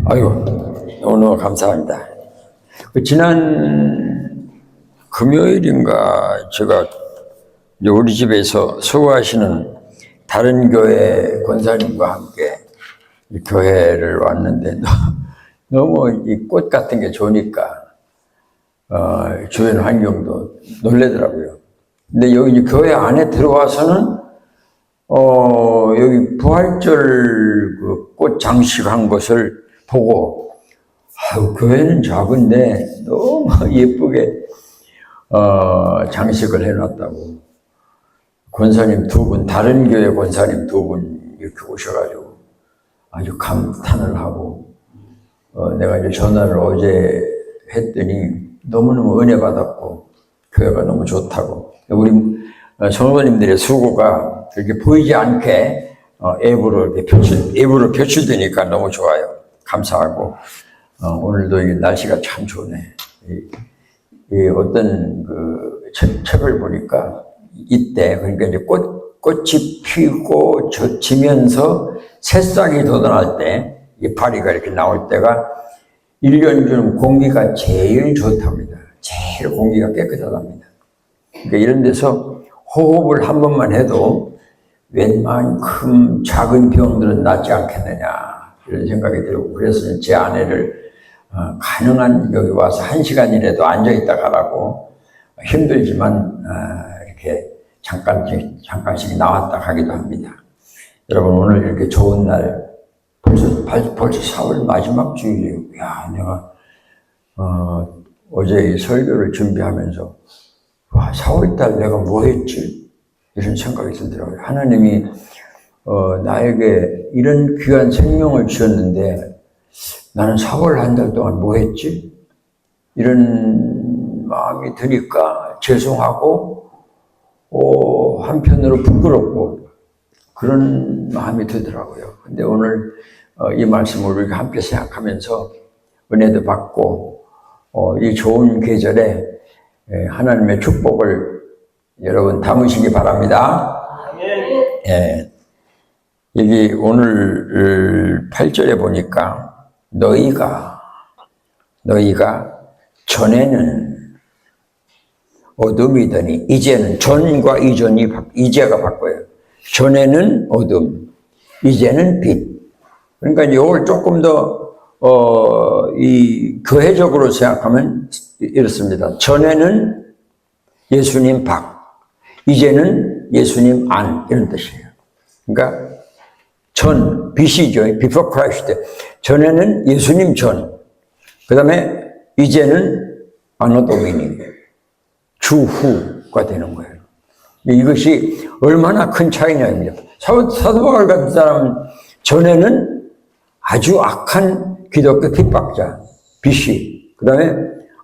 아이고, 너무 감사합니다. 지난 금요일인가 제가 우리 집에서 수고하시는 다른 교회 권사님과 함께 이 교회를 왔는데 너무 이 꽃 같은 게 좋으니까 주변 환경도 놀래더라고요. 근데 여기 교회 안에 들어와서는 여기 부활절 그 꽃 장식한 것을 보고 교회는 작은데 너무 예쁘게 장식을 해놨다고 권사님 두 분, 다른 교회 권사님 두 분 이렇게 오셔가지고 아주 감탄을 하고 내가 이제 전화를 어제 했더니 너무너무 은혜 받았고 교회가 너무 좋다고 우리 성도님들의 수고가 그렇게 보이지 않게 앱으로 표출되니까 너무 좋아요. 감사하고 오늘도 이 날씨가 참 좋네. 이 어떤 그 책을 보니까 이때 그러니까 이제 꽃이 피고 젖히면서 새싹이 돋아날 때 이 파리가 이렇게 나올 때가 1년 중 공기가 제일 좋답니다. 제일 공기가 깨끗하답니다. 그러니까 이런 데서 호흡을 한 번만 해도 웬만큼 작은 병들은 낫지 않겠느냐 이런 생각이 들고 그래서 제 아내를 가능한 여기 와서 1시간이라도 앉아있다 가라고 힘들지만 이렇게 잠깐씩 나왔다 가기도 합니다. 여러분 오늘 이렇게 좋은 날 벌써 4월 마지막 주일이에요. 야, 내가 어제 이 설교를 준비하면서 와, 4월달 내가 뭐 했지? 이런 생각이 들더라고요. 하나님이 나에게 이런 귀한 생명을 주셨는데 나는 4월 한 달 동안 뭐 했지? 이런 마음이 드니까 죄송하고 한편으로 부끄럽고 그런 마음이 들더라고요. 근데 오늘 이 말씀을 우리가 함께 생각하면서 은혜도 받고 이 좋은 계절에 하나님의 축복을 여러분 담으시기 바랍니다. 예. 여기 오늘 8절에 보니까 너희가 전에는 어둠이더니 이제는 전과 이제가 바꿔요. 전에는 어둠, 이제는 빛. 그러니까 이걸 조금 더 이 교회적으로 생각하면 이렇습니다. 전에는 예수님 밖, 이제는 예수님 안 이런 뜻이에요. 그러니까 빛이죠. Before Christ. 전에는 예수님 전, 그 다음에 이제는 Anno Domini, 주후가 되는 거예요. 이것이 얼마나 큰 차이냐입니다. 사도 바울 같은 사람은 전에는 아주 악한 기독교 핍박자, 빛이, 그 다음에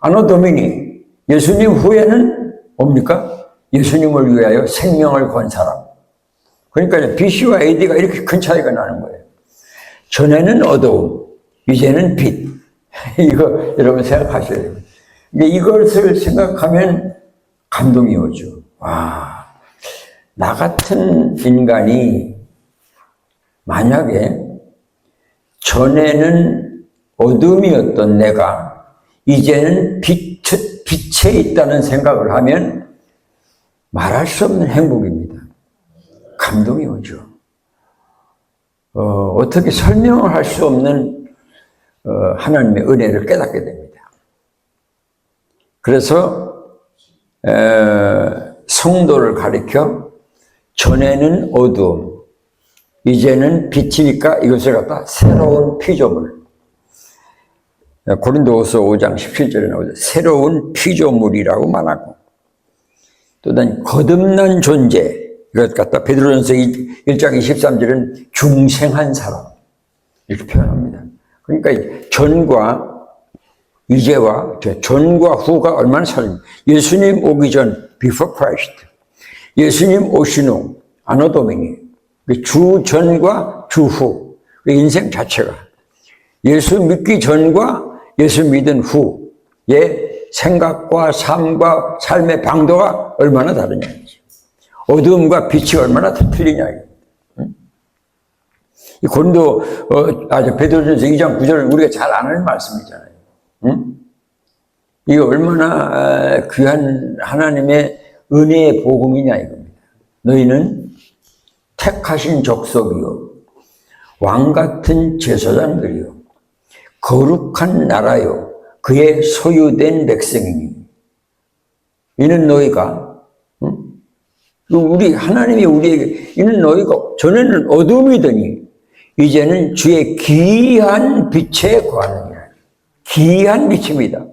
Anno Domini, 예수님 후에는 뭡니까? 예수님을 위하여 생명을 건 사람. 그러니까 BC와 AD가 이렇게 큰 차이가 나는 거예요. 전에는 어두움, 이제는 빛. 이거 여러분 생각하셔야 돼요. 근데 이것을 생각하면 감동이 오죠. 와, 나 같은 인간이 만약에 전에는 어둠이었던 내가 이제는 빛에 있다는 생각을 하면 말할 수 없는 행복입니다. 감동이 오죠. 어떻게 설명을 할 수 없는 하나님의 은혜를 깨닫게 됩니다. 그래서 성도를 가리켜 전에는 어두움, 이제는 빛이니까 이것을 갖다 새로운 피조물. 고린도후서 5장 17절에 나오죠. 새로운 피조물이라고 말하고 또 다른 거듭난 존재, 이것 갖다 베드로전서 1장 23절은 중생한 사람 이렇게 표현합니다. 그러니까 전과 이제와 전과 후가 얼마나 차이입니다. 예수님 오기 전 Before Christ, 예수님 오신 후 Anno Domini, 주 전과 주 후, 인생 자체가 예수 믿기 전과 예수 믿은 후의 생각과 삶과 삶의 방도가 얼마나 다르냐. 어두움과 빛이 얼마나 틀리냐. 이 고린도 베드로전서 2장 9절은 우리가 잘 아는 말씀이잖아요. 응? 이게 얼마나 귀한 하나님의 은혜의 복음이냐 이겁니다. 너희는 택하신 족속이요 왕같은 제사장들이요 거룩한 나라요 그의 소유된 백성이니 이는 너희가 우리 하나님이 우리에게 이는 너희가 전에는 어둠이더니 이제는 주의 귀한 빛에 거하느니라. 귀한 빛입니다.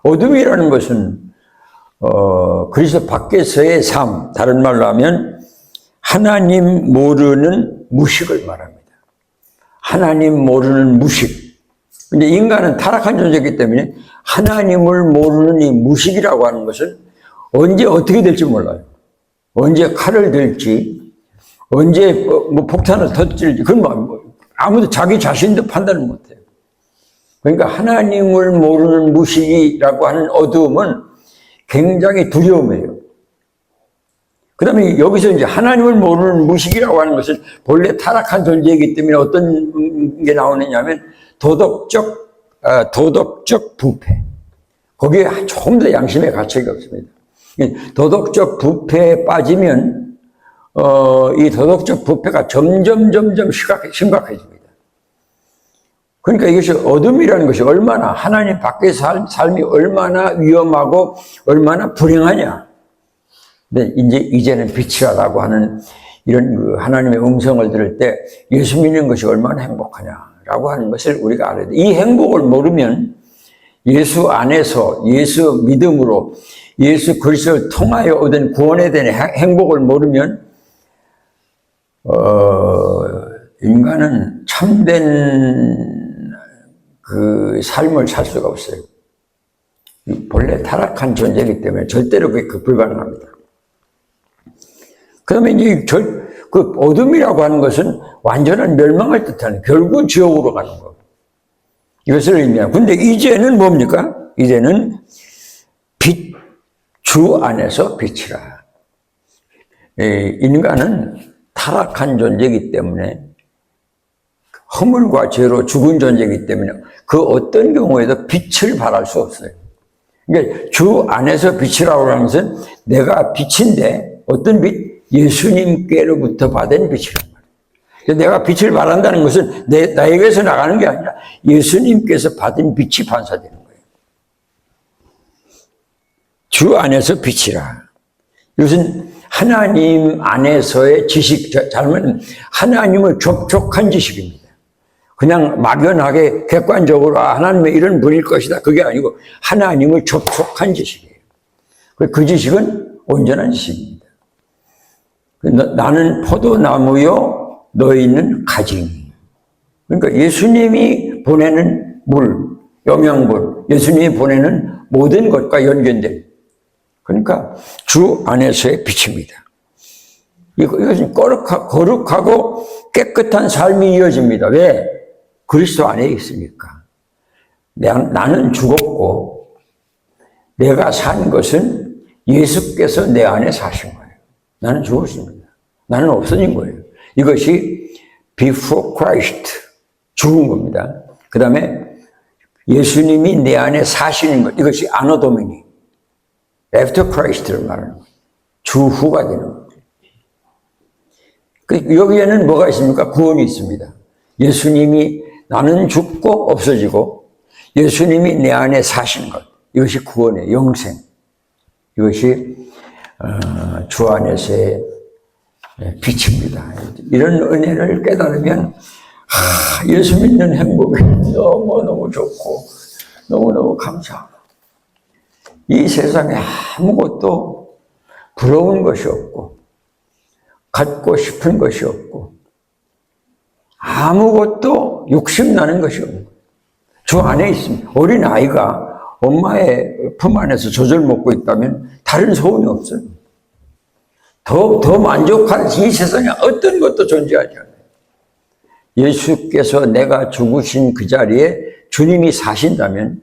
어둠이라는 것은 그리스도 밖에서의 삶, 다른 말로 하면 하나님 모르는 무식을 말합니다. 하나님 모르는 무식. 근데 인간은 타락한 존재이기 때문에 하나님을 모르는 이 무식이라고 하는 것은 언제 어떻게 될지 몰라요. 언제 칼을 들지, 언제 뭐 폭탄을 터뜨릴지, 그건 아무도 자기 자신도 판단을 못해요. 그러니까 하나님을 모르는 무식이라고 하는 어두움은 굉장히 두려움이에요. 그 다음에 여기서 이제 하나님을 모르는 무식이라고 하는 것은 본래 타락한 존재이기 때문에 어떤 게 나오느냐 하면 도덕적 부패. 거기에 조금 더 양심의 가책이 없습니다. 도덕적 부패에 빠지면, 이 도덕적 부패가 점점 심각해집니다. 그러니까 이것이 어둠이라는 것이 얼마나 하나님 밖의 삶이 얼마나 위험하고 얼마나 불행하냐. 근데 이제는 빛이라고 하는 이런 하나님의 음성을 들을 때 예수 믿는 것이 얼마나 행복하냐라고 하는 것을 우리가 알아야 돼. 이 행복을 모르면 예수 안에서 예수 믿음으로 예수 그리스도를 통하여 얻은 구원에 대한 행복을 모르면 인간은 참된 그 삶을 살 수가 없어요. 본래 타락한 존재이기 때문에 절대로 그게 불가능합니다. 그 다음에 이제 그 어둠이라고 하는 것은 완전한 멸망을 뜻하는 결국 지옥으로 가는 거. 이것을 의미해요. 근데 이제는 뭡니까? 이제는 주 안에서 빛이라. 인간은 타락한 존재이기 때문에 허물과 죄로 죽은 존재이기 때문에 그 어떤 경우에도 빛을 발할 수 없어요. 그러니까 주 안에서 빛이라고 하는 것은 내가 빛인데 어떤 빛? 예수님께로부터 받은 빛이란 말이에요. 내가 빛을 발한다는 것은 나에게서 나가는 게 아니라 예수님께서 받은 빛이 반사되는 거예요. 주 안에서 빛이라. 이것은 하나님 안에서의 지식, 잘못하면 하나님을 접촉한 지식입니다. 그냥 막연하게 객관적으로 하나님의 이런 분일 것이다. 그게 아니고 하나님을 접촉한 지식이에요. 그 지식은 온전한 지식입니다. 나는 포도나무요, 너희는 가지. 그러니까 예수님이 보내는 물, 영양분, 예수님이 보내는 모든 것과 연결된. 그러니까 주 안에서의 빛입니다. 이것은 거룩하고 깨끗한 삶이 이어집니다. 왜? 그리스도 안에 있으니까. 나는 죽었고 내가 산 것은 예수께서 내 안에 사신 거예요. 나는 죽었습니다. 나는 없어진 거예요. 이것이 before Christ, 죽은 겁니다. 그 다음에 예수님이 내 안에 사시는 것, 이것이 아노도미니, after Christ를 말하는 거예요. 주후가 되는 거예요. 여기에는 뭐가 있습니까? 구원이 있습니다. 예수님이 나는 죽고 없어지고 예수님이 내 안에 사시는 것, 이것이 구원의 영생, 이것이 주 안에서의 빛입니다. 이런 은혜를 깨달으면 예수 믿는 행복이 너무너무 좋고 너무너무 감사하고 이 세상에 아무것도 부러운 것이 없고 갖고 싶은 것이 없고 아무것도 욕심나는 것이 없고 주 안에 있습니다. 어린 아이가 엄마의 품 안에서 젖을 먹고 있다면 다른 소원이 없어요. 더 만족할 이 세상에 어떤 것도 존재하지 않아요. 예수께서 내가 죽으신 그 자리에 주님이 사신다면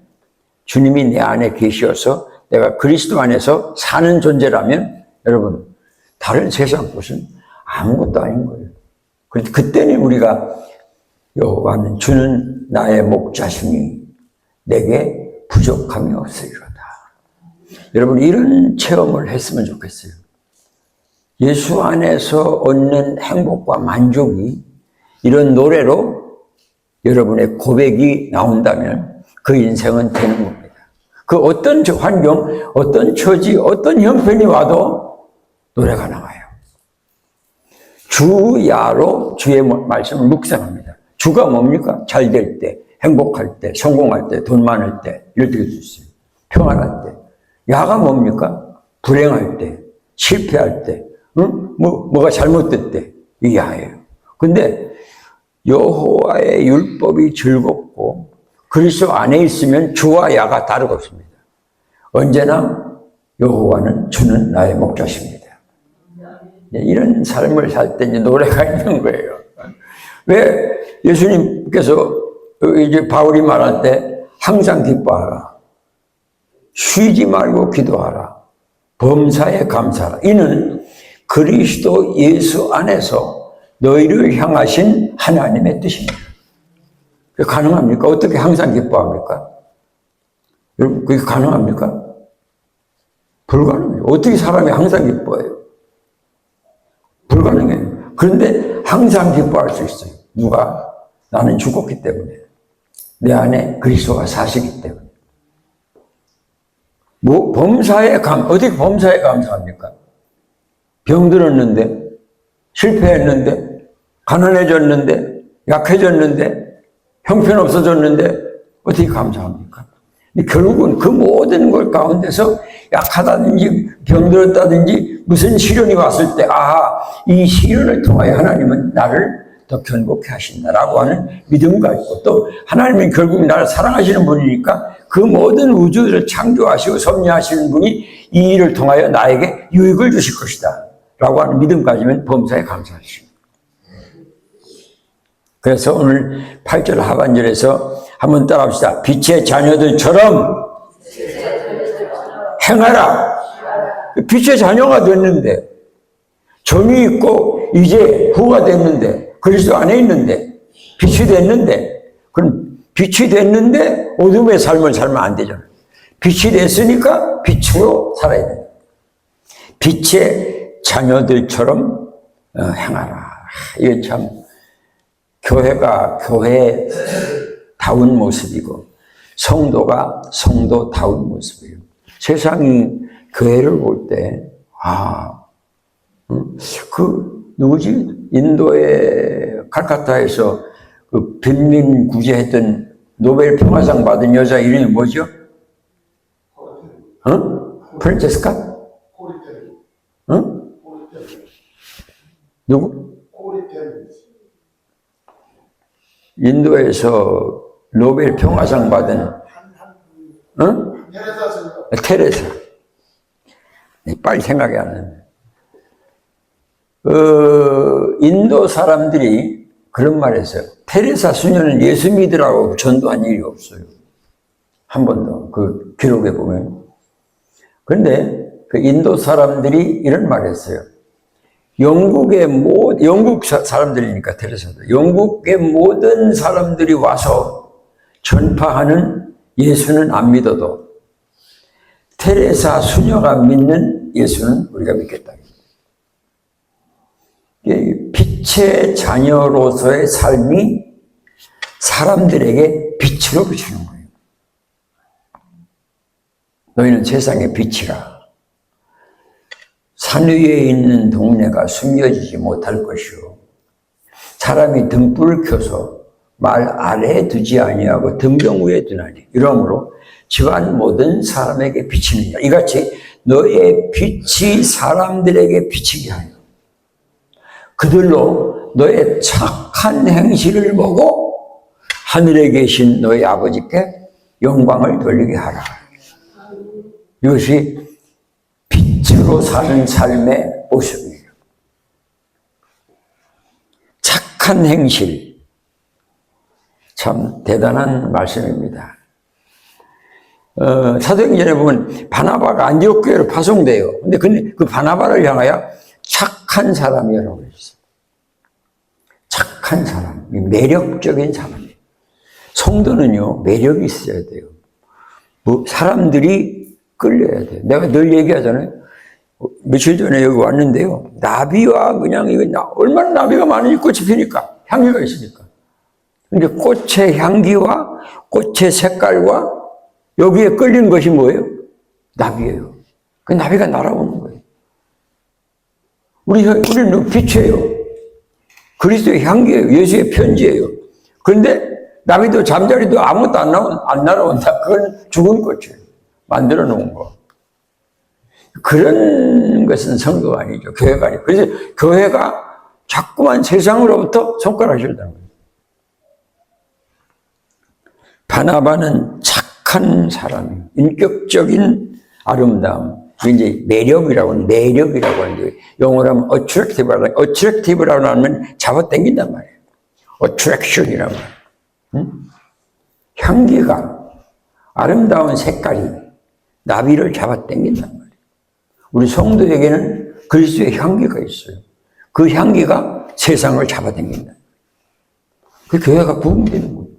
주님이 내 안에 계셔서 내가 그리스도 안에서 사는 존재라면 여러분 다른 세상 것은 아무것도 아닌 거예요. 그때는 우리가 여호와는 주는 나의 목자시니 내게 부족함이 없으리로다. 여러분 이런 체험을 했으면 좋겠어요. 예수 안에서 얻는 행복과 만족이 이런 노래로 여러분의 고백이 나온다면 그 인생은 되는 겁니다. 그 어떤 환경, 어떤 처지, 어떤 형편이 와도 노래가 나와요. 주야로 주의 말씀을 묵상합니다. 주가 뭡니까? 잘 될 때, 행복할 때, 성공할 때, 돈 많을 때, 이럴 때 있어요. 평안할 때. 야가 뭡니까? 불행할 때, 실패할 때, 뭐가 잘못될 때, 이 야예요. 근데 여호와의 율법이 즐겁고 그리스도 안에 있으면 주와 야가 다르고 없습니다. 언제나 여호와는 주는 나의 목자십니다. 이런 삶을 살 때 노래가 있는 거예요. 왜 예수님께서 이제 바울이 말할 때 항상 기뻐하라. 쉬지 말고 기도하라. 범사에 감사하라. 이는 그리스도 예수 안에서 너희를 향하신 하나님의 뜻입니다. 그게 가능합니까? 어떻게 항상 기뻐합니까? 여러분, 그게 가능합니까? 불가능해요. 어떻게 사람이 항상 기뻐해요? 불가능해요. 그런데 항상 기뻐할 수 있어요. 누가? 나는 죽었기 때문에. 내 안에 그리스도가 사시기 때문에. 어떻게 범사에 감사합니까? 병들었는데, 실패했는데, 가난해졌는데, 약해졌는데, 형편 없어졌는데, 어떻게 감사합니까? 결국은 그 모든 것 가운데서 약하다든지 병들었다든지 무슨 시련이 왔을 때, 이 시련을 통하여 하나님은 나를 더 견고케 하신다라고 하는 믿음과 있고, 또 하나님은 결국 나를 사랑하시는 분이니까 그 모든 우주를 창조하시고 섭리하시는 분이 이 일을 통하여 나에게 유익을 주실 것이다 라고 하는 믿음까지면 범사에 감사하십니다. 그래서 오늘 8절 하반절에서 한번 따라합시다. 빛의 자녀들처럼 행하라. 빛의 자녀가 됐는데, 정이 있고 이제 후가 됐는데, 그리스도 안에 있는데, 빛이 됐는데, 그럼 빛이 됐는데 어둠의 삶을 살면 안 되잖아요. 빛이 됐으니까 빛으로 살아야 돼요. 빛의 자녀들처럼 행하라. 이게 참 교회가 교회다운 모습이고 성도가 성도다운 모습이에요. 세상이 교회를 볼 때 누구지? 인도의 칼카타에서 그 빈민 구제했던 노벨 평화상 받은 여자 이름이 뭐죠? 프란체스카? 누구? 인도에서 노벨 평화상 받은 테레사. 빨리 생각이 안 나네. 인도 사람들이 그런 말 했어요. 테레사 수녀는 예수 믿으라고 전도한 일이 없어요. 한 번도 그 기록에 보면. 그런데 그 인도 사람들이 이런 말을 했어요. 영국 사람들이니까 테레사들. 영국의 모든 사람들이 와서 전파하는 예수는 안 믿어도 테레사 수녀가 믿는 예수는 우리가 믿겠다. 빛의 자녀로서의 삶이 사람들에게 빛으로 비추는 거예요. 너희는 세상의 빛이라. 산 위에 있는 동네가 숨겨지지 못할 것이요. 사람이 등불을 켜서 말 아래에 두지 아니하고 등병 위에 두나니. 이러므로 집안 모든 사람에게 비치느냐. 이같이 너의 빛이 사람들에게 비치게 하여 그들로 너의 착한 행실을 보고 하늘에 계신 너의 아버지께 영광을 돌리게 하라. 이것이 빛으로 사는 삶의 모습이에요. 착한 행실. 참 대단한 말씀입니다. 사도행전에 보면 바나바가 안디옥 교회로 파송돼요. 근데 그 바나바를 향하여 착한 사람이라고 했어요. 착한 사람, 매력적인 사람. 성도는요, 매력이 있어야 돼요. 뭐 사람들이 끌려야 돼요. 내가 늘 얘기하잖아요. 며칠 전에 여기 왔는데요. 나비와 그냥 얼마나 나비가 많으니 꽃이 피니까 향기가 있으니까. 근데 꽃의 향기와 꽃의 색깔과 여기에 끌리는 것이 뭐예요? 나비예요. 그 나비가 날아오는 거예요. 우리는 빛이에요. 그리스도의 향기예요. 예수의 편지예요. 그런데 나비도 잠자리도 아무것도 안 날아온다. 그건 죽은 꽃이에요. 만들어 놓은 거. 그런 것은 성도가 아니죠. 교회가 아니죠. 그래서 교회가 자꾸만 세상으로부터 손가락질을 하는 거예요. 바나바는 착한 사람이에요. 인격적인 아름다움. 이제 매력이라고 하는데, 영어로 하면 attractive라고 하면 잡아당긴단 말이에요. attraction이란 말. 향기가, 아름다운 색깔이 나비를 잡아당긴단 말이에요. 우리 성도에게는 그리스도의 향기가 있어요. 그 향기가 세상을 잡아당긴다. 그 교회가 부흥되는 거예요.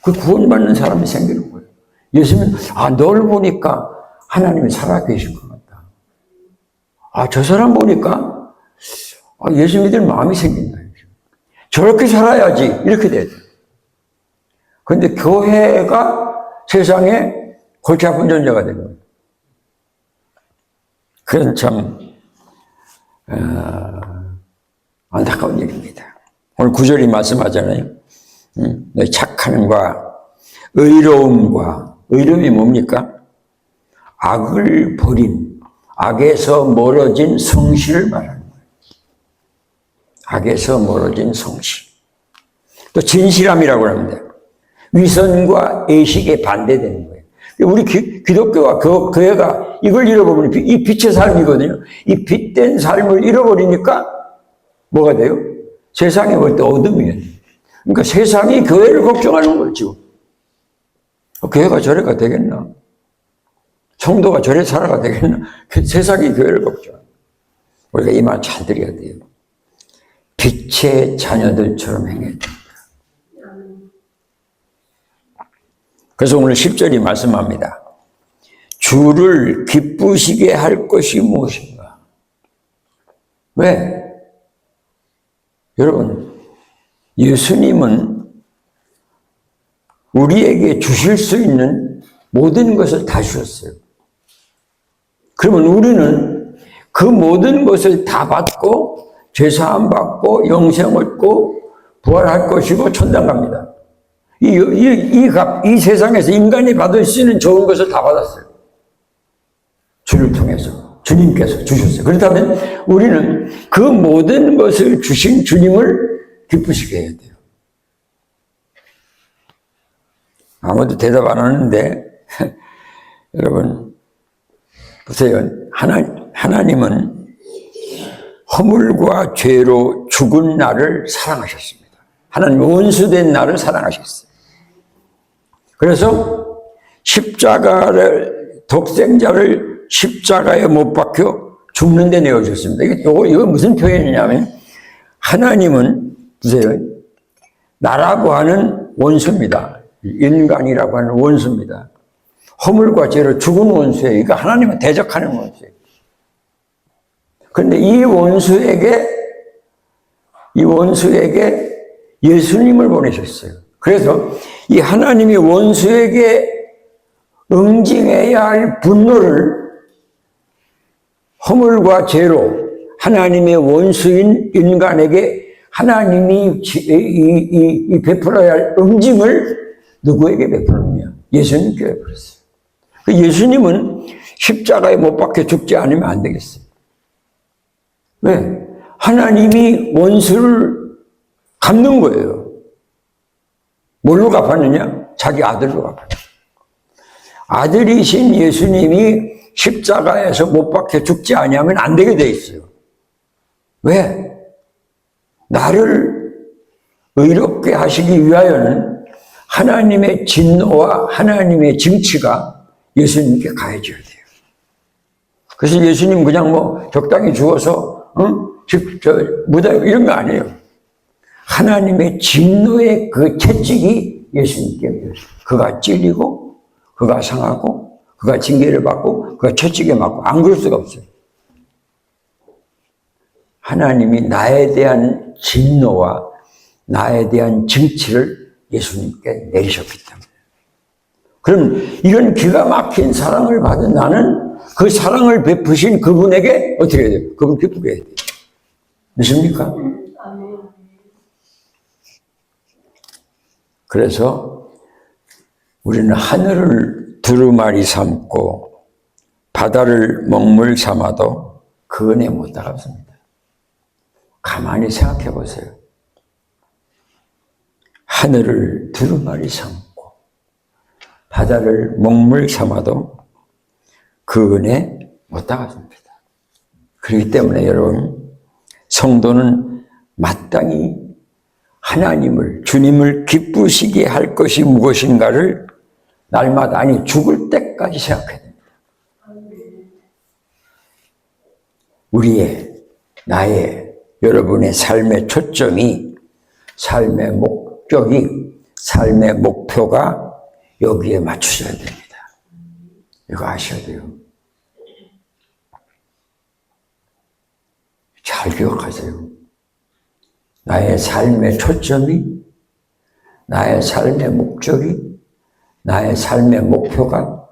그 구원받는 사람이 생기는 거예요. 예수님은 널 보니까 하나님이 살아계신 것 같다. 저 사람 보니까 예수 믿을 마음이 생긴다. 저렇게 살아야지 이렇게 돼야 돼. 그런데 교회가 세상에 골치 아픈 존재가 되는 거예요. 그건 참 안타까운 일입니다. 오늘 9절이 말씀하잖아요. 너희 착함과 의로움이 뭡니까? 악을 버린, 악에서 멀어진 성실을 말하는 거예요. 악에서 멀어진 성실. 또 진실함이라고 합니다. 위선과 애식에 반대되는 거예요. 우리 기독교와 교회가 이걸 잃어버리면 이 빛의 삶이거든요. 이 빛된 삶을 잃어버리니까 뭐가 돼요? 세상에 볼 때 어둠이에요. 그러니까 세상이 교회를 걱정하는 거예요, 지금. 교회가 저래가 되겠나? 성도가 저래 살아가 되겠나? 세상이 교회를 걱정하는 거예요. 우리가 이 말 잘 들어야 돼요. 빛의 자녀들처럼 행해야 됩니다. 그래서 오늘 10절이 말씀합니다. 주를 기쁘시게 할 것이 무엇인가? 왜? 여러분, 예수님은 우리에게 주실 수 있는 모든 것을 다 주셨어요. 그러면 우리는 그 모든 것을 다 받고 죄사함 받고 영생 얻고 부활할 것이고 천당 갑니다. 이 세상에서 인간이 받을 수 있는 좋은 것을 다 받았어요. 주를 통해서 주님께서 주셨어요. 그렇다면 우리는 그 모든 것을 주신 주님을 기쁘시게 해야 돼요. 아무도 대답 안 하는데 여러분 보세요. 하나님은 허물과 죄로 죽은 나를 사랑하셨습니다. 하나님 원수된 나를 사랑하셨어요. 그래서 독생자를 십자가에 못 박혀 죽는 데 내어주셨습니다. 이거 무슨 표현이냐면 하나님은 보세요. 나라고 하는 원수입니다. 인간이라고 하는 원수입니다. 허물과 죄로 죽은 원수예요. 그러니까 하나님은 대적하는 원수예요. 그런데 이 원수에게 예수님을 보내셨어요. 그래서 이 하나님이 원수에게 응징해야 할 분노를 허물과 죄로 하나님의 원수인 인간에게 하나님이 베풀어야 할 응징을 누구에게 베풀었냐? 예수님께 베풀었어요. 예수님은 십자가에 못 박혀 죽지 않으면 안 되겠어요. 왜? 하나님이 원수를 갚는 거예요. 뭘로 갚았느냐? 자기 아들로 갚았어요. 아들이신 예수님이 십자가에서 못 박혀 죽지 아니하면 안 되게 돼 있어요. 왜? 나를 의롭게 하시기 위하여는 하나님의 진노와 하나님의 징치가 예수님께 가해져야 돼요. 그래서 예수님 그냥 적당히 죽어서 무덤 이런 거 아니에요. 하나님의 진노의 그 채찍이 예수님께 그가 찔리고 그가 상하고 그가 징계를 받고 그가 채찍에 맞고 안 그럴 수가 없어요. 하나님이 나에 대한 진노와 나에 대한 증치를 예수님께 내리셨기 때문에. 그럼 이런 기가 막힌 사랑을 받은 나는 그 사랑을 베푸신 그분에게 어떻게 해야 돼요? 그분 기쁘게 해야 돼요. 믿습니까? 그래서 우리는 하늘을 두루마리 삼고 바다를 먹물 삼아도 그 은혜 못 따라갑니다. 가만히 생각해 보세요. 하늘을 두루마리 삼고 바다를 먹물 삼아도 그 은혜 못 따라갑니다. 그렇기 때문에 여러분, 성도는 마땅히 하나님을, 주님을 기쁘시게 할 것이 무엇인가를 날마다, 아니 죽을 때까지 생각해야 됩니다. 우리의, 나의, 여러분의 삶의 초점이, 삶의 목적이, 삶의 목표가 여기에 맞추셔야 됩니다. 이거 아셔야 돼요. 잘 기억하세요. 나의 삶의 초점이, 나의 삶의 목적이, 나의 삶의 목표가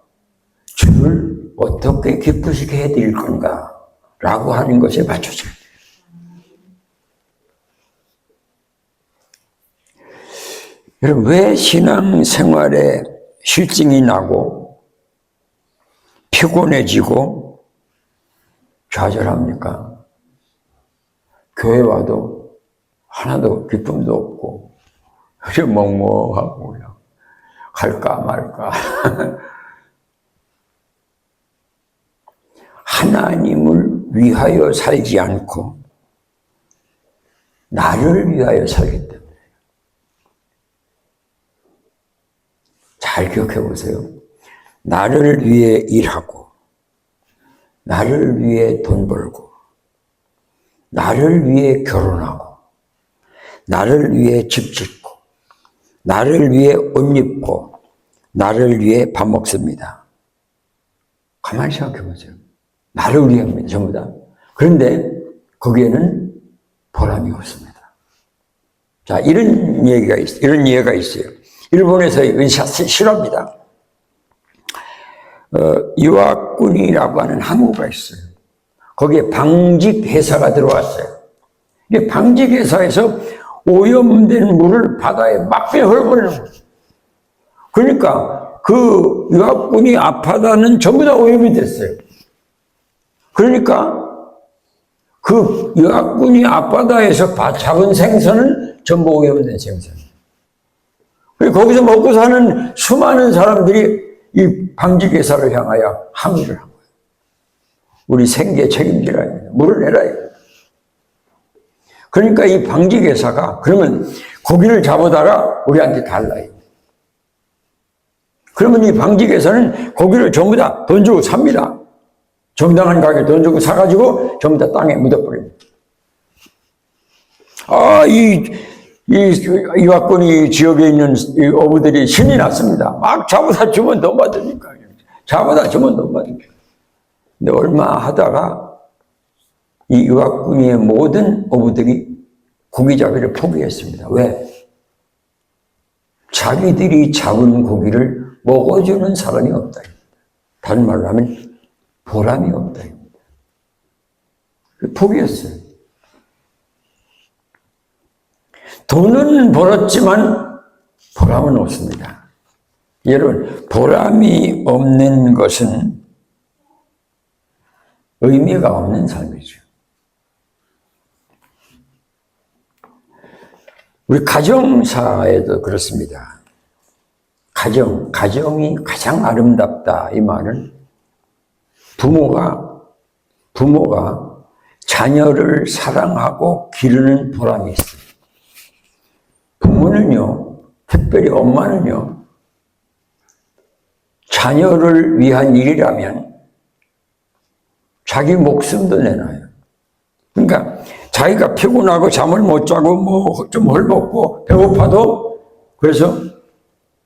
주를 어떻게 기쁘시게 해드릴 건가 라고 하는 것에 맞춰져야 돼요. 여러분, 왜 신앙생활에 실증이 나고 피곤해지고 좌절합니까? 교회 와도 하나도 기쁨도 없고 그냥 멍멍하고 그냥 할까 말까. 하나님을 위하여 살지 않고 나를 위하여 살기 때문에. 잘 기억해 보세요. 나를 위해 일하고 나를 위해 돈 벌고 나를 위해 결혼하고 나를 위해 집 짓고 나를 위해 옷 입고 나를 위해 밥 먹습니다. 가만히 생각해 보세요. 나를 위합니다. 전부 다. 그런데 거기에는 보람이 없습니다. 자, 이런 얘기가 있어요. 이런 예가 있어요. 일본에서 이건 실화입니다. 유학군이라고 하는 항구가 있어요. 거기에 방직 회사가 들어왔어요. 이 방직 회사에서 오염된 물을 바다에 막 흘러버리는 거예요. 그러니까 그 유학군이 앞바다는 전부 다 오염이 됐어요. 그러니까 그 유학군이 앞바다에서 잡은 생선은 전부 오염된 생선이에요. 거기서 먹고 사는 수많은 사람들이 이 방직회사를 향하여 항의를 한 거예요. 우리 생계 책임지라 합니다. 물을 내라 합니다. 그러니까 이 방직회사가 그러면 고기를 잡아다가 우리한테 달라요. 그러면 이 방직회사는 고기를 전부 다 돈 주고 삽니다. 정당한 가격에 돈 주고 사가지고 전부 다 땅에 묻어버립니다. 이 유학군이 지역에 있는 어부들이 신이 났습니다. 막 잡아다 주면 돈 받으니까. 잡아다 주면 돈 받으니까. 근데 얼마 하다가 이 유학군의 모든 어부들이 고기잡이를 포기했습니다. 왜? 자기들이 잡은 고기를 먹어주는 사람이 없다. 다른 말로 하면 보람이 없다. 포기했어요. 돈은 벌었지만 보람은 없습니다. 여러분, 보람이 없는 것은 의미가 없는 삶이죠. 우리 가정사에도 그렇습니다. 가정이 가장 아름답다. 이 말은 부모가 자녀를 사랑하고 기르는 보람이 있어요. 부모는요, 특별히 엄마는요, 자녀를 위한 일이라면 자기 목숨도 내놔요. 그러니까 자기가 피곤하고 잠을 못 자고 뭐 좀 헐벗고 배고파도 그래서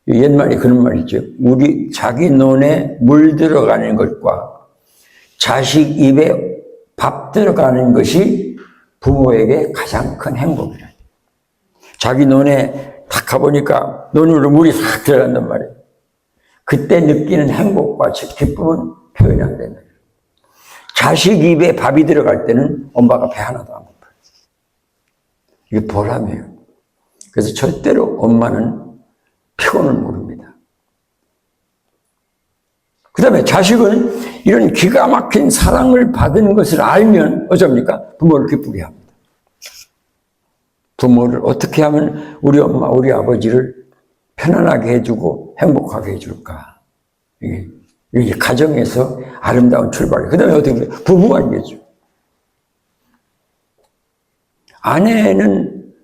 옛말에 그런 말 있죠. 우리 자기 눈에 물 들어가는 것과 자식 입에 밥 들어가는 것이 부모에게 가장 큰 행복이다. 자기 눈에 딱 가보니까 눈으로 물이 싹 들어간단 말이에요. 그때 느끼는 행복과 기쁨은 표현이 안 된다. 자식 입에 밥이 들어갈 때는 엄마가 배 하나도 안 고파요. 이게 보람이에요. 그래서 절대로 엄마는 피곤을 모릅니다. 그 다음에 자식은 이런 기가 막힌 사랑을 받은 것을 알면 어쩝니까? 부모를 기쁘게 합니다. 부모를 어떻게 하면 우리 엄마, 우리 아버지를 편안하게 해주고 행복하게 해줄까? 이게 가정에서 아름다운 출발이에요. 그 다음에 어떻게 해요? 부부관계죠. 아내는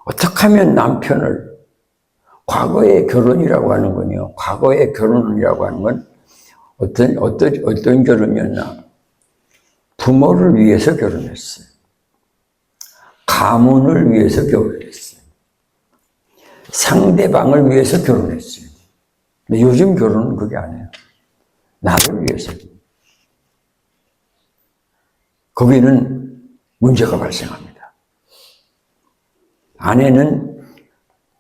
어떻게 하면 남편을 과거의 결혼이라고 하는 건요. 과거의 결혼이라고 하는 건 어떤 결혼이었나? 부모를 위해서 결혼했어요. 가문을 위해서 결혼했어요. 상대방을 위해서 결혼했어요. 근데 요즘 결혼은 그게 아니에요. 나를 위해서. 거기는 문제가 발생합니다. 아내는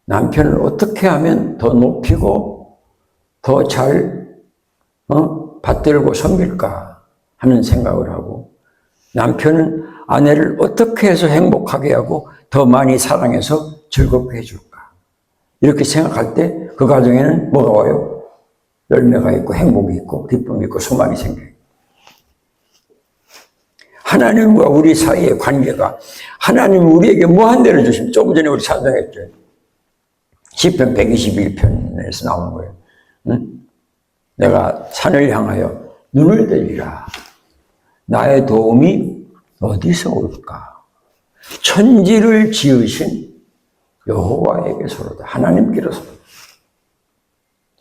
남편을 어떻게 하면 더 높이고 더 잘 받들고 섬길까 하는 생각을 하고, 남편은 아내를 어떻게 해서 행복하게 하고 더 많이 사랑해서 즐겁게 해줄까, 이렇게 생각할 때 그 가정에는 뭐가 와요? 열매가 있고 행복이 있고 기쁨이 있고 소망이 생겨요. 하나님과 우리 사이의 관계가, 하나님 우리에게 무한대로 주십니다. 조금 전에 우리 찬송했죠. 시편 121편에서 나오는 거예요. 응? 내가 산을 향하여 눈을 들리라. 나의 도움이 어디서 올까? 천지를 지으신 여호와에게서로다. 하나님께로서로다.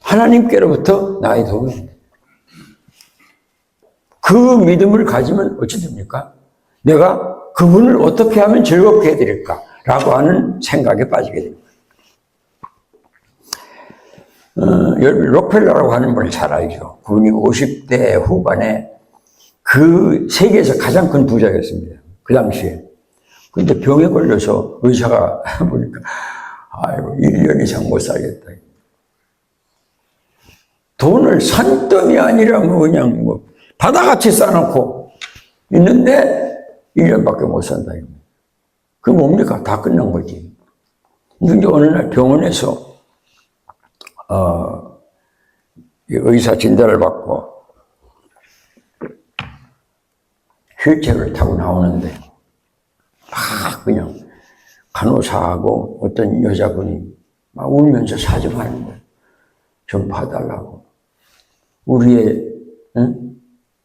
하나님께로부터 나의 도움이 온다. 그 믿음을 가지면 어찌 됩니까? 내가 그분을 어떻게 하면 즐겁게 해드릴까? 라고 하는 생각에 빠지게 됩니다. 록펠러라고 하는 분을 잘 알죠. 그분이 50대 후반에 그 세계에서 가장 큰 부자였습니다. 그 당시에. 근데 병에 걸려서 의사가 보니까, 아이고, 1년 이상 못 살겠다. 돈을 산더미 아니라 그냥 바다같이 쌓아놓고 있는데 1년밖에 못 산다. 그게 뭡니까? 다 끝난 거지. 근데 어느 날 병원에서 의사 진단을 받고 휠체어를 타고 나오는데 막 그냥 간호사하고 어떤 여자분이 막 울면서 사정하는 거예요. 좀 봐달라고. 우리의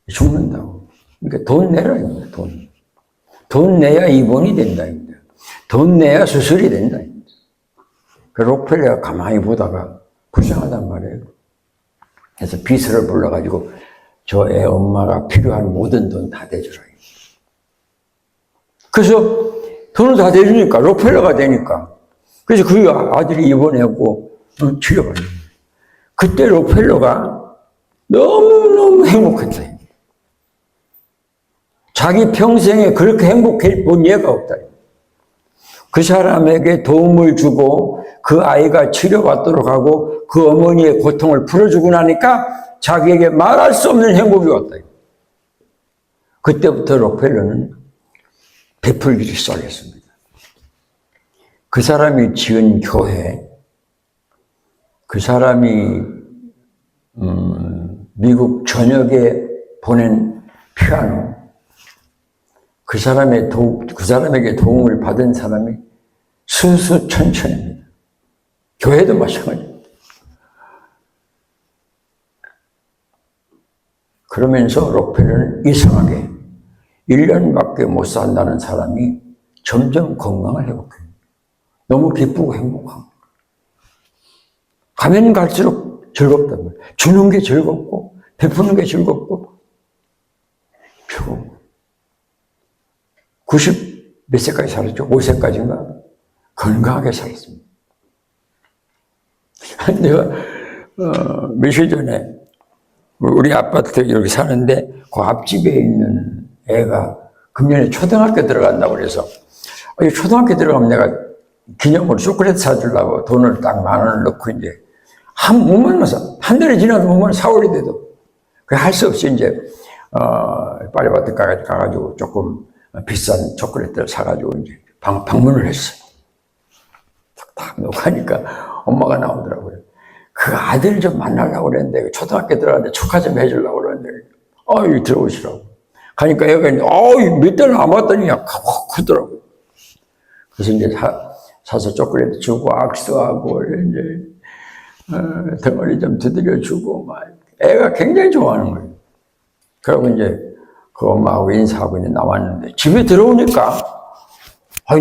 죽는다고. 그러니까 돈 내라 입니다. 돈 내야 입원이 된다 입니다. 돈 내야 수술이 된다 입니다. 그 록펠러가 가만히 보다가 불쌍하단 말이에요. 그래서 비서를 불러가지고 저 애 엄마가 필요한 모든 돈 다 대주라. 그래서 돈을 다 대주니까 록펠러가 되니까, 그래서 그 아들이 입원하고 치료받는 거예요. 그때 록펠러가 너무너무 행복했어요. 자기 평생에 그렇게 행복해 본 예가 없다. 그 사람에게 도움을 주고 그 아이가 치료받도록 하고 그 어머니의 고통을 풀어주고 나니까 자기에게 말할 수 없는 행복이 왔다. 그때부터 록펠러는 베풀기를 시작했습니다. 그 사람이 지은 교회, 그 사람이 미국 전역에 보낸 피아노, 그 사람에게 도움을 받은 사람이 수수천천입니다. 교회도 마찬가지입니다. 그러면서 록펠러는 이상하게 1년밖에 못 산다는 사람이 점점 건강을 회복해요. 너무 기쁘고 행복하고. 가면 갈수록 즐겁단 말이에요. 주는 게 즐겁고, 베푸는 게 즐겁고, 90 몇 세까지 살았죠? 5세까지인가? 건강하게 살았습니다. 내가 며칠 전에 우리 아파트 이렇게 사는데 그 앞집에 있는 애가 금년에 초등학교 들어간다고 그래서 초등학교 들어가면 내가 기념으로 초콜릿 사주려고 돈을 딱 10,000원을 넣고 이제 못 만나서 한 달이 지나도 못 만나 4월이 돼도 할 수 없이 이제 파리바트 가가지고 조금 비싼 초콜릿들 사가지고 이제 방문을 했어요. 딱 놓고 하니까 엄마가 나오더라고요. 그 아들 좀 만나려고 그랬는데 초등학교 들어갔는데 축하 좀 해주려고 그랬는데 들어오시라고 가니까 애가 몇 달 남았더니 확 크더라고요. 그래서 이제 사서 초콜릿 주고 악수하고 이제 덩어리 좀 두드려 주고 막 애가 굉장히 좋아하는 거예요. 그러고 이제 그 엄마하고 인사하고 이제 나왔는데 집에 들어오니까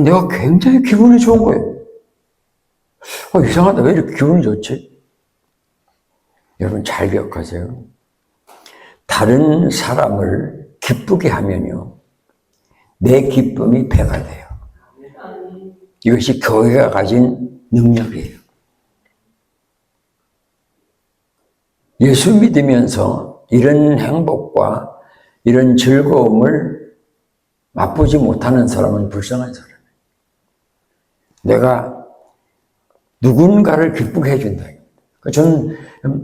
내가 굉장히 기분이 좋은 거예요. 이상하다. 왜 이렇게 기분이 좋지? 여러분 잘 기억하세요. 다른 사람을 기쁘게 하면요, 내 기쁨이 배가 돼요. 이것이 교회가 가진 능력이에요. 예수 믿으면서 이런 행복과 이런 즐거움을 맛보지 못하는 사람은 불쌍한 사람이에요. 내가 누군가를 기쁘게 해준다. 저는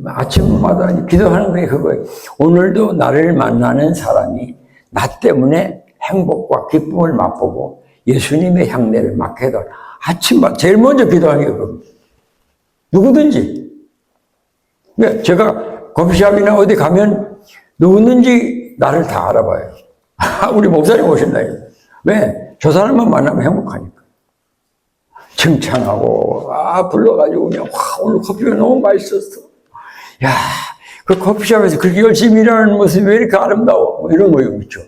아침마다 기도하는 게 그거예요. 오늘도 나를 만나는 사람이 나 때문에 행복과 기쁨을 맛보고 예수님의 향내를 맡게 해달라. 아침마다 제일 먼저 기도하는 게 그겁니다. 누구든지. 제가 커피숍이나 어디 가면 누구든지 나를 다 알아봐요. 우리 목사님 오신다. 왜? 저 사람만 만나면 행복하니까. 칭찬하고, 불러가지고 그냥, 오늘 커피가 너무 맛있었어. 야, 그 커피숍에서 그렇게 열심히 일하는 모습이 왜 이렇게 아름다워? 뭐 이런 거요, 그렇죠?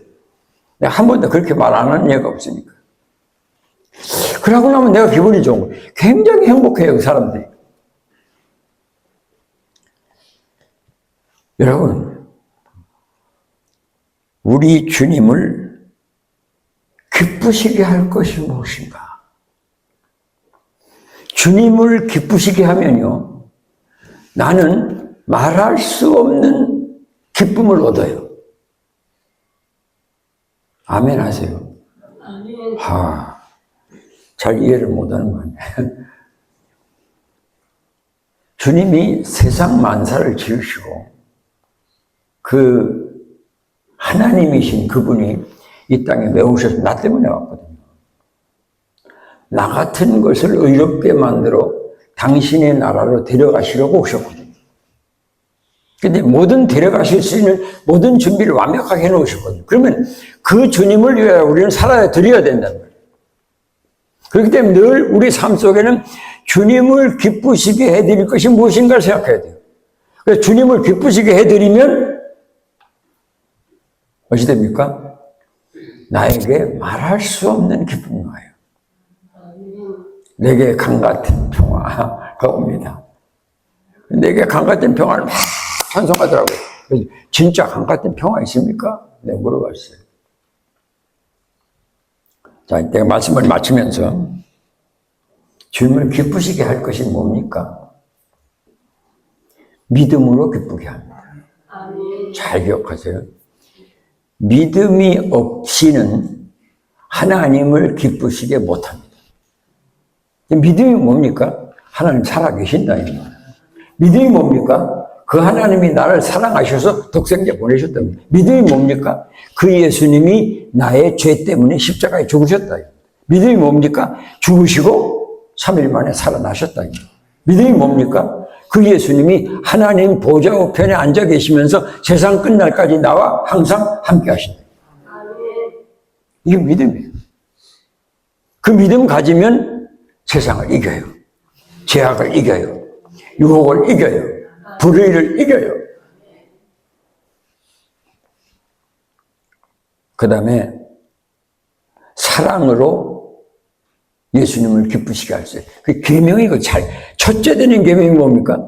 내가 한 번도 그렇게 말 안 하는 예가 없으니까. 그러고 나면 내가 기분이 좋은 거예요. 굉장히 행복해요, 그 사람들이. 여러분, 우리 주님을 기쁘시게 할 것이 무엇인가? 주님을 기쁘시게 하면요, 나는 말할 수 없는 기쁨을 얻어요. 아멘 하세요. 아멘. 잘 이해를 못하는 거 아니에요. 주님이 세상 만사를 지으시고 그 하나님이신 그분이 이 땅에 메우셔서 나 때문에 왔거든요. 나 같은 것을 의롭게 만들어 당신의 나라로 데려가시려고 오셨거든요. 근데 모든 데려가실 수 있는 모든 준비를 완벽하게 해놓으셨거든요. 그러면 그 주님을 위하여 우리는 살아야 드려야 된다는 거예요. 그렇기 때문에 늘 우리 삶 속에는 주님을 기쁘시게 해드릴 것이 무엇인가를 생각해야 돼요. 그래서 주님을 기쁘시게 해드리면 무엇이 됩니까? 나에게 말할 수 없는 기쁨이 와요. 내게 강같은 평화가 옵니다. 내게 강같은 평화를 막 찬송하더라고요. 진짜 강같은 평화 있습니까? 내가 물어봤어요. 자, 내가 말씀을 마치면서 주님을 기쁘시게 할 것이 뭡니까? 믿음으로 기쁘게 합니다. 잘 기억하세요. 믿음이 없이는 하나님을 기쁘시게 못합니다. 믿음이 뭡니까? 하나님 살아계신다. 믿음이 뭡니까? 그 하나님이 나를 사랑하셔서 독생자 보내셨답니다. 믿음이 뭡니까? 그 예수님이 나의 죄 때문에 십자가에 죽으셨다. 믿음이 뭡니까? 죽으시고 3일 만에 살아나셨다. 믿음이 뭡니까? 그 예수님이 하나님 보좌 우편에 앉아 계시면서 세상 끝날까지 나와 항상 함께 하신다. 이게 믿음이에요. 그 믿음 가지면 세상을 이겨요. 죄악을 이겨요. 유혹을 이겨요. 불의를 이겨요. 그 다음에 사랑으로 예수님을 기쁘시게 할 수 있어요. 그 계명이 첫째 되는 계명이 뭡니까?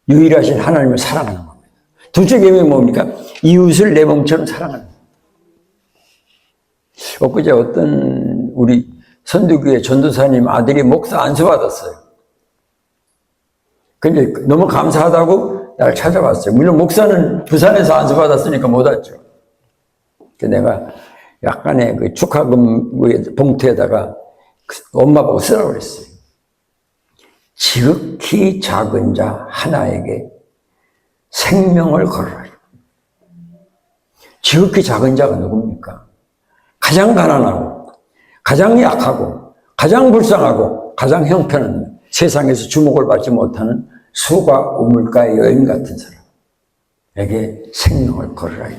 유일하신 하나님을 사랑하는 겁니다. 둘째 계명이 뭡니까? 이웃을 내 몸처럼 사랑하는 겁니다. 엊그제 어떤 우리 선두교회 전도사님 아들이 목사 안수받았어요. 근데 너무 감사하다고 날 찾아왔어요. 물론 목사는 부산에서 안수받았으니까 못 왔죠. 내가 약간의 그 축하금 봉투에다가 엄마 보고 쓰라고 그랬어요. 지극히 작은 자 하나에게 생명을 걸어라. 지극히 작은 자가 누굽니까? 가장 가난하고, 가장 약하고, 가장 불쌍하고, 가장 형편없는 세상에서 주목을 받지 못하는 수가 우물가의 여인 같은 사람에게 생명을 걸으라.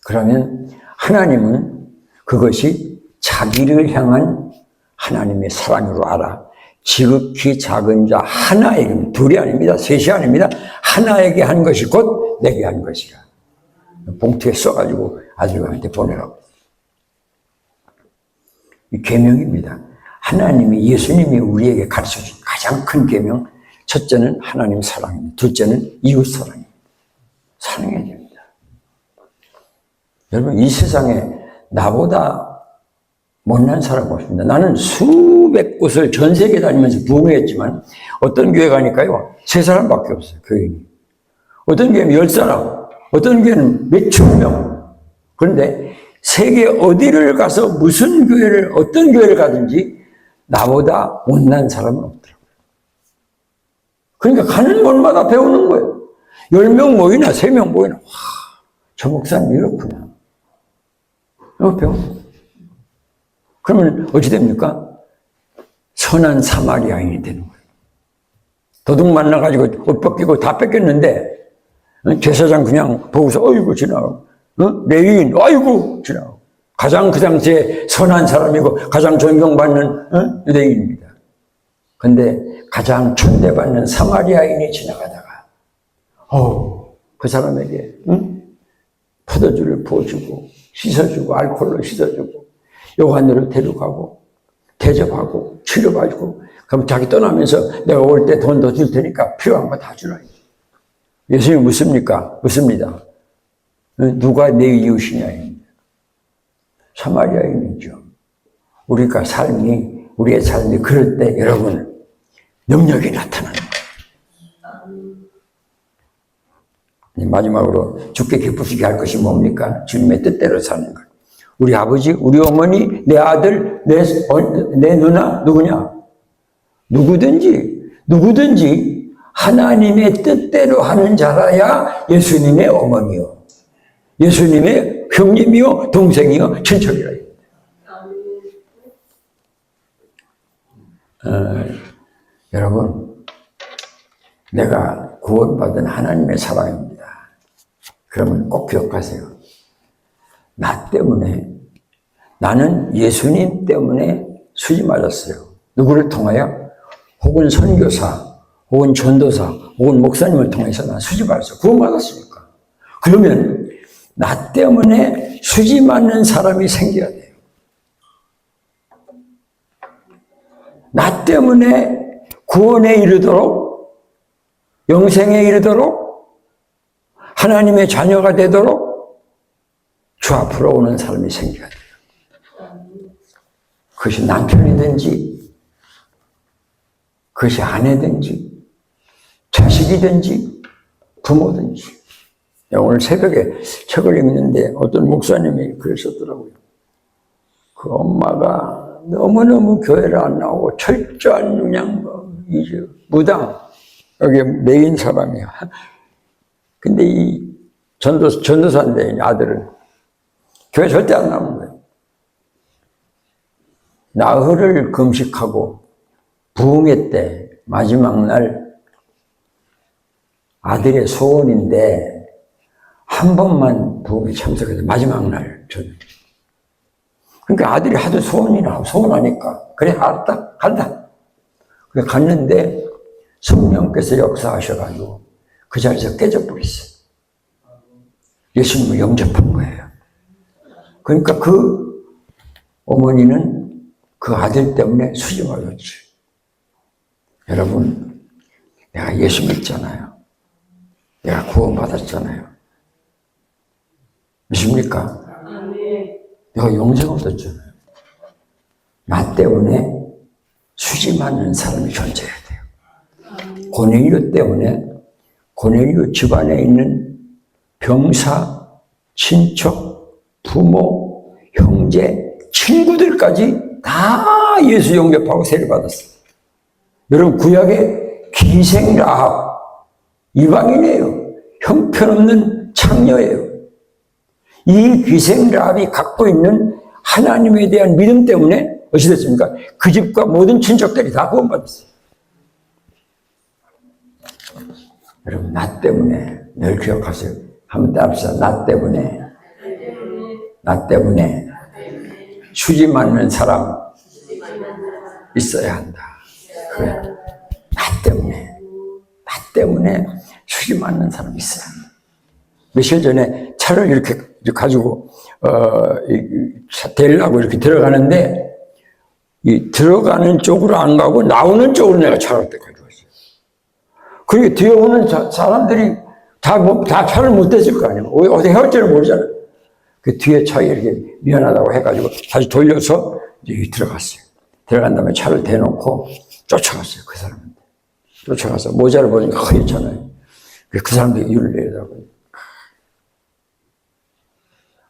그러면 하나님은 그것이 자기를 향한 하나님의 사랑으로 알아. 지극히 작은 자 하나에게, 둘이 아닙니다. 셋이 아닙니다. 하나에게 한 것이 곧 내게 한 것이라. 봉투에 써가지고 아들한테 보내라고. 이 계명입니다. 하나님이, 예수님이 우리에게 가르쳐준 가장 큰 계명, 첫째는 하나님 사랑입니다. 둘째는 이웃 사랑입니다. 사랑해야 됩니다. 여러분, 이 세상에 나보다 못난 사람 없습니다. 나는 수백 곳을 전 세계 다니면서 부흥했지만 어떤 교회 가니까요, 3사람밖에 없어요, 교인이. 어떤 교회는 10사람, 어떤 교회는 몇천 명. 그런데 세계 어디를 가서 무슨 교회를, 어떤 교회를 가든지 나보다 못난 사람은 없더라고요. 그러니까 가는 곳마다 배우는 거예요. 10명 모이나 3명 모이나, 와, 저 목사님 이렇구나. 배우는 거예요. 그러면 어찌 됩니까? 선한 사마리아인이 되는 거예요. 도둑 만나가지고 옷 벗기고 다 뺏겼는데 제사장 그냥 보고서 어이구 지나가고, 레위인 어이구 지나가고, 가장 그 당시에 선한 사람이고 가장 존경받는 레위인입니다. 근데 가장 천대받는 사마리아인이 지나가다가 그 사람에게 포도주를 부어주고 씻어주고 알코올로 씻어주고 요한으로 데려가고 대접하고 치료받고, 그럼 자기 떠나면서 내가 올 때 돈 더 줄 테니까 필요한 거 다 주라. 예수님이 묻습니까? 묻습니다. 누가 내 이웃이냐? 사마리아인이죠. 우리의 삶이 그럴 때 여러분 능력이 나타나는 거예요. 마지막으로 주께 기쁘시게 할 것이 뭡니까? 주님의 뜻대로 사는 것. 우리 아버지, 우리 어머니, 내 아들, 내 누나, 누구냐? 누구든지 하나님의 뜻대로 하는 자라야 예수님의 어머니요, 예수님의 형님이요, 동생이요, 친척이라. 여러분, 내가 구원받은 하나님의 사랑입니다. 그러면 꼭 기억하세요. 나 때문에, 나는 예수님 때문에 수지 맞았어요. 누구를 통하여? 혹은 선교사, 혹은 전도사, 혹은 목사님을 통해서 난 수지 맞았어요. 구원받았으니까. 그러면 나 때문에 수지 맞는 사람이 생겨야 돼요. 나 때문에 구원에 이르도록, 영생에 이르도록, 하나님의 자녀가 되도록 주 앞으로 오는 사람이 생겨야 돼요. 그것이 남편이든지, 그것이 아내든지, 자식이든지, 부모든지. 오늘 새벽에 책을 읽는데 어떤 목사님이 그러셨더라고요. 그 엄마가 너무너무 교회를 안 나오고 철저한 그냥 이제 무당, 여기 메인 사람이야. 근데 이 전도사인데 아들은 교회 절대 안 나오는 거예요. 나흘을 금식하고 부흥회 때 마지막 날 아들의 소원인데 한 번만 부흥회 참석해서 마지막 날 저는. 그러니까 아들이 하도 소원하니까 그래 알았다 간다. 그래 갔는데 성령께서 역사하셔가지고 그 자리에서 깨져버렸어요. 예수님을 영접한 거예요. 그러니까 그 어머니는 그 아들 때문에 수지 맞았지. 여러분, 내가 예수 믿잖아요. 내가 구원받았잖아요. 믿습니까? 내가 영생 얻었잖아요. 나 때문에 수지 맞는 사람이 존재해야 돼요. 고넬료 때문에 고넬료 집안에 있는 병사, 친척, 부모, 형제, 친구들까지 다 예수 영접하고 세례받았어요. 여러분, 구약의 기생 라합, 이방인이에요. 형편없는 창녀예요. 이 기생 라합이 갖고 있는 하나님에 대한 믿음 때문에 어찌 됐습니까? 그 집과 모든 친척들이 다 구원받았어요. 여러분, 나 때문에 늘 기억하세요. 한번 따라합시다. 나 때문에 수지 맞는 사람 있어야 한다. 그래. 나 때문에 수지 맞는 사람 있어야 한다. 며칠 전에 차를 이렇게 가지고 데리려고 이렇게 들어가는데 이 들어가는 쪽으로 안 가고 나오는 쪽으로 내가 차를 가져왔어요. 그리고 뒤에 오는 사람들이 다 차를 못 댔을 거 아니에요. 어디 헤어질지를 모르잖아요. 그 뒤에 차에 이렇게 미안하다고 해가지고 다시 돌려서 이제 들어갔어요. 들어간 다음에 차를 대놓고 쫓아갔어요. 그 사람한테. 쫓아가서 모자를 보니까 허옇잖아요. 그 사람들이 유를 내더라고요.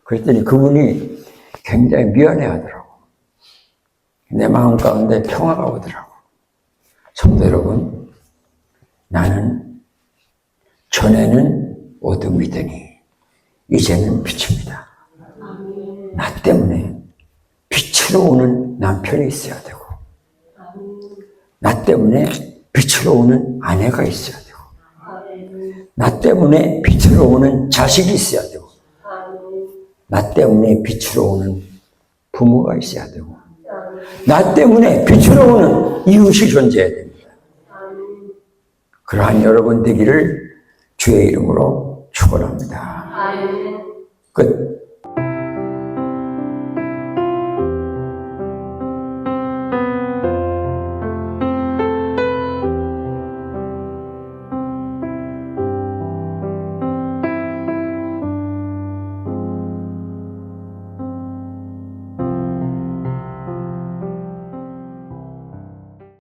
그랬더니 그분이 굉장히 미안해 하더라고. 내 마음 가운데 평화가 오더라고. 성도 여러분, 나는 전에는 어둠이더니 이제는 빛입니다. 나 때문에 빛으로 오는 남편이 있어야 되고, 나 때문에 빛으로 오는 아내가 있어야 되고, 나 때문에 빛으로 오는 자식이 있어야 되고, 나 때문에 빛으로 오는 부모가 있어야 되고, 나 때문에 빛으로 오는 이웃이 존재해야 됩니다. 그러한 여러분 되기를 주의 이름으로 축원합니다. 끝.